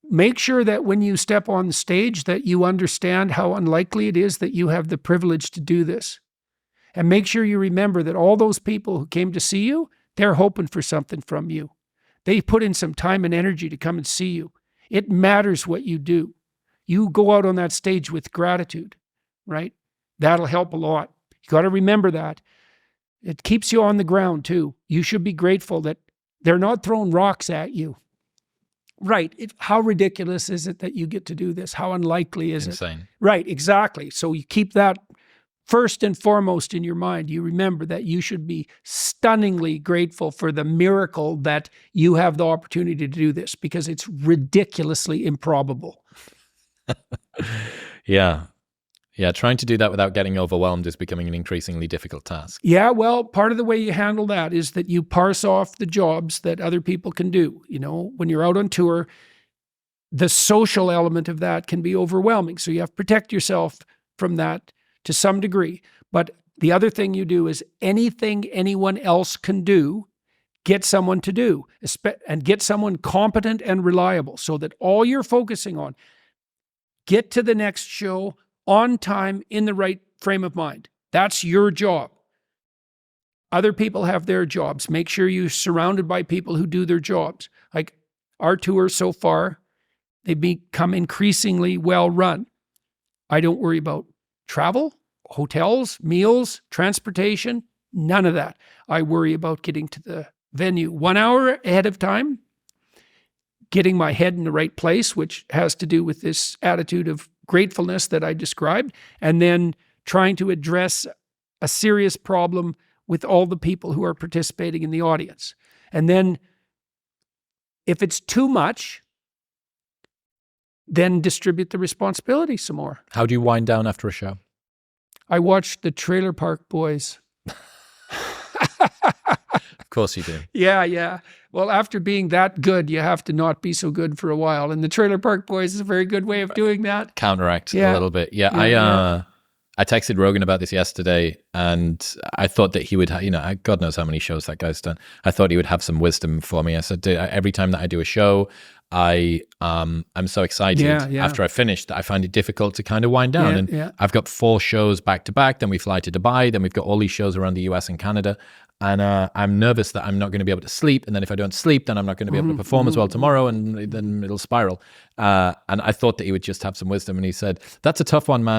make sure that when you step on the stage that you understand how unlikely it is that you have the privilege to do this. And make sure you remember that all those people who came to see you, they're hoping for something from you. They put in some time and energy to come and see you. It matters what you do. You go out on that stage with gratitude, right? That'll help a lot. You got to remember that. It keeps you on the ground too. You should be grateful that they're not throwing rocks at you. Right. How ridiculous is it that you get to do this? How unlikely is it? Insane. Right, exactly. So you keep that first and foremost in your mind. You remember that you should be stunningly grateful for the miracle that you have the opportunity to do this, because it's ridiculously improbable. Yeah. Yeah, trying to do that without getting overwhelmed is becoming an increasingly difficult task. Yeah, well, part of the way you handle that is that you parse off the jobs that other people can do. You know, when you're out on tour, the social element of that can be overwhelming. So you have to protect yourself from that to some degree. But the other thing you do is anything anyone else can do, get someone to do, and get someone competent and reliable so that all you're focusing on, get to the next show on time, in the right frame of mind. That's your job. Other people have their jobs. Make sure you're surrounded by people who do their jobs. Like our tours so far, they've become increasingly well run. I don't worry about travel, hotels, meals, transportation, none of that. I worry about getting to the venue 1 hour ahead of time, getting my head in the right place, which has to do with this attitude of gratefulness that I described, and then trying to address a serious problem with all the people who are participating in the audience. And then if it's too much, then distribute the responsibility some more. How do you wind down after a show? I watched the Trailer Park Boys. Of course you do. Yeah. Well, after being that good, you have to not be so good for a while. And the Trailer Park Boys is a very good way of doing that. Counteract a little bit. Yeah, I texted Rogan about this yesterday, and I thought that he would, God knows how many shows that guy's done. I thought he would have some wisdom for me. I said, every time that I do a show, I'm so excited after I finish that I find it difficult to kind of wind down. I've got 4 shows back to back. Then we fly to Dubai. Then we've got all these shows around the US and Canada. And I'm nervous that I'm not going to be able to sleep. And then if I don't sleep, then I'm not going to be able to perform as well tomorrow. And then it'll spiral. And I thought that he would just have some wisdom. And he said, that's a tough one, man.